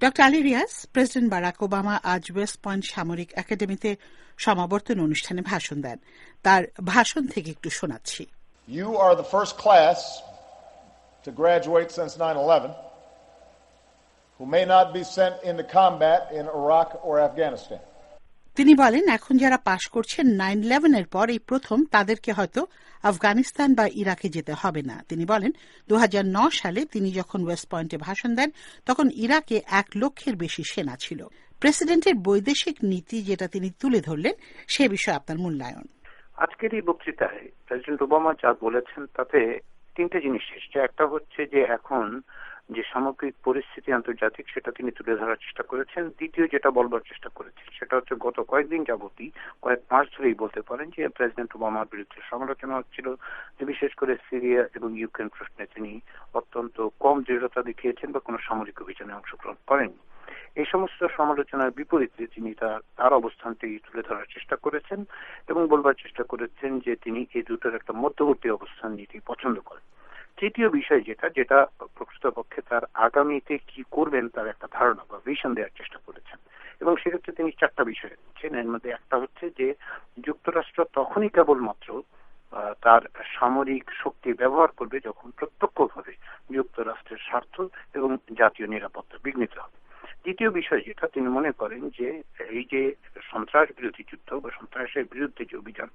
Doctor Ali Riaz, president Barack Obama আজ West Point সামরিক একাডেমিতে সমাবর্তন অনুষ্ঠানে ভাষণ দেন। তার ভাষণ থেকে একটু শোনাচ্ছি। You are the first class to graduate since 9/11 who may not be sent into combat in Iraq or Afghanistan. তিনি বলেন, এখন যারা পাশ করছেন 9/11 এর পর এই প্রথম তাদেরকে হয়তো আফগানিস্তান বা ইরাকে যেতে হবে না। তিনি বলেন 2009 সালে তিনি যখন ওয়েস্ট পয়েন্টে ভাষণ দেন তখন ইরাকে 1 লক্ষের বেশি সেনা ছিল। প্রেসিডেন্টের বৈদেশিক নীতি যেটা তিনি তুলে ধরলেন সে বিষয়ে আপনার মূল্যায়ন। আজকের এই বক্তৃতায় প্রেসিডেন্ট ওবামা যা বলেছেন তাতে 3টে জিনিস এসছে। একটা হচ্ছে যে এখন যে সামগ্রিক পরিস্থিতি আন্তর্জাতিক সেটা তিনি তুলে ধরার চেষ্টা করেছেন। দ্বিতীয় যেটা বলবার চেষ্টা করেছেন সেটা হচ্ছে গত কয়েকদিন যাবতই, কয়েক মাস ধরেই বলতে পারেন যে প্রেসিডেন্ট ওবামার বিরুদ্ধে সমালোচনা হচ্ছিল যে বিশেষ করে সিরিয়া এবং ইউক্রেন প্রশ্নে তিনি অত্যন্ত কম দৃঢ়তা দেখিয়েছেন বা কোনো সামরিক অভিযানে অংশগ্রহণ করেননি। এই সমস্ত সমালোচনার বিপরীতে তিনি তার অবস্থানটি তুলে ধরার চেষ্টা করেছেন এবং বলবার চেষ্টা করেছেন যে তিনি এই দুটোর একটা মধ্যবর্তী অবস্থান নিতে পছন্দ করেন। তৃতীয় বিষয় যেটা প্রকৃতপক্ষে তার আগামীতে কি করবেন তার একটা ধারণা বা ভিশন দেওয়ার চেষ্টা করেছেন এবং সেক্ষেত্রে তিনি 4টা বিষয় দিচ্ছেন। এর মধ্যে একটা হচ্ছে যে যুক্তরাষ্ট্র তখনই কেবলমাত্র তার সামরিক শক্তি ব্যবহার করবে যখন প্রত্যক্ষভাবে যুক্তরাষ্ট্রের স্বার্থ এবং জাতীয় নিরাপত্তা বিঘ্নিত হবে। দ্বিতীয় বিষয় যেটা তিনি মনে করেন যে এই যে সন্ত্রাস বিরোধী যুদ্ধ বা সন্ত্রাসের বিরুদ্ধে যে অভিযান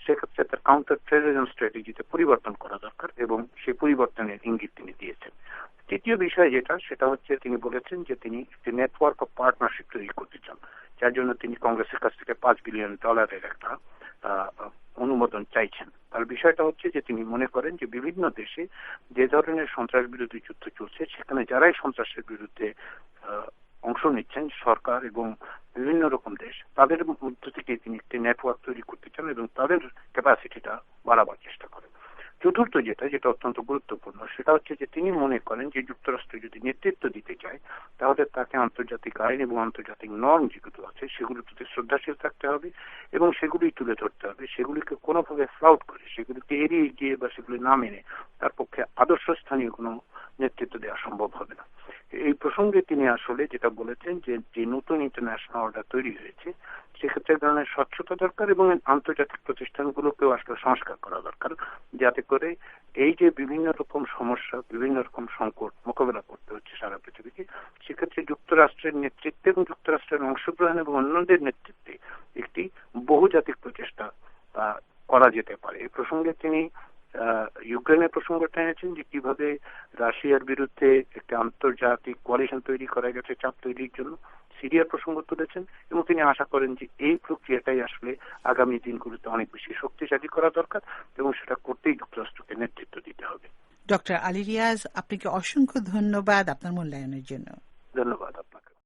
সেক্ষেত্রে তার কাউন্টার টেররিজম স্ট্র্যাটেজিতে পরিবর্তন করা দরকার এবং সেই পরিবর্তনের ইঙ্গিত তিনি দিয়েছেন। তৃতীয় বিষয় সেটা হচ্ছে তিনি বলেছেন যে তিনি একটি নেটওয়ার্ক অফ পার্টনারশিপ তৈরি করতে চান, যার জন্য তিনি কংগ্রেসের কাছ থেকে $5 বিলিয়ন একটা অনুমোদন চাইছেন। তার বিষয়টা হচ্ছে যে তিনি মনে করেন যে বিভিন্ন দেশে যে ধরনের সন্ত্রাস বিরোধী যুদ্ধ চলছে সেখানে যারাই সন্ত্রাসের বিরুদ্ধে অংশ নিচ্ছেন সরকার এবং বিভিন্ন রকম দেশ, তাদের মধ্য থেকে তিনি একটি নেটওয়ার্ক তৈরি করতে চান এবং তাদের ক্যাপাসিটিটা বাড়াবার চেষ্টা করেন। চতুর্থ যেটা অত্যন্ত গুরুত্বপূর্ণ সেটা হচ্ছে যে তিনি মনে করেন যে যুক্তরাষ্ট্র যদি নেতৃত্ব দিতে চায় তাহলে তাকে আন্তর্জাতিক আইন এবং আন্তর্জাতিক নর্ম যেগুলো আছে সেগুলোর প্রতি শ্রদ্ধাশীল থাকতে হবে এবং সেগুলি তুলে ধরতে হবে। সেগুলিকে কোনোভাবে ফ্লাউট করে সেগুলিকে এড়িয়ে গিয়ে বা সেগুলি না মেনে তার পক্ষে আদর্শ স্থানীয় কোনো নেতৃত্ব দেওয়া সম্ভব হবে না। এই প্রসঙ্গে তিনি আসলে যেটা বলেছেন যে নতুন ইন্টারন্যাশনাল অর্ডার তৈরি হয়েছে সেক্ষেত্রে ধরনের স্বচ্ছতা দরকার এবং আন্তর্জাতিক প্রতিষ্ঠানগুলোকেও আসলে সংস্কার করা দরকার, যাতে করে এই যে বিভিন্ন রকম সমস্যা বিভিন্ন রকম সংকট মোকাবেলা করতে হচ্ছে সারা পৃথিবীকে, সেক্ষেত্রে যুক্তরাষ্ট্রের নেতৃত্বে এবং যুক্তরাষ্ট্রের অংশগ্রহণ এবং অন্যদের নেতৃত্বে একটি বহুজাতিক প্রচেষ্টা করা যেতে পারে। এই প্রসঙ্গে তিনি ইউক্রেনের প্রসঙ্গটা এনেছেন যে কিভাবে রাশিয়ার বিরুদ্ধে একটা আন্তর্জাতিক কোয়ালিশন তৈরি করা গেছে চাপ তৈরির জন্য, সিরিয়ার প্রসঙ্গ তুলেছেন এবং তিনি আশা করেন যে এই প্রক্রিয়াটাই আসলে আগামী দিনগুলোতে অনেক বেশি শক্তিশালী করা দরকার এবং সেটা করতেই যুক্তরাষ্ট্রকে নেতৃত্ব দিতে হবে। ডক্টর আলী রিয়াজ, আপনাকে অসংখ্য ধন্যবাদ আপনার মূল্যায়নের জন্য। ধন্যবাদ।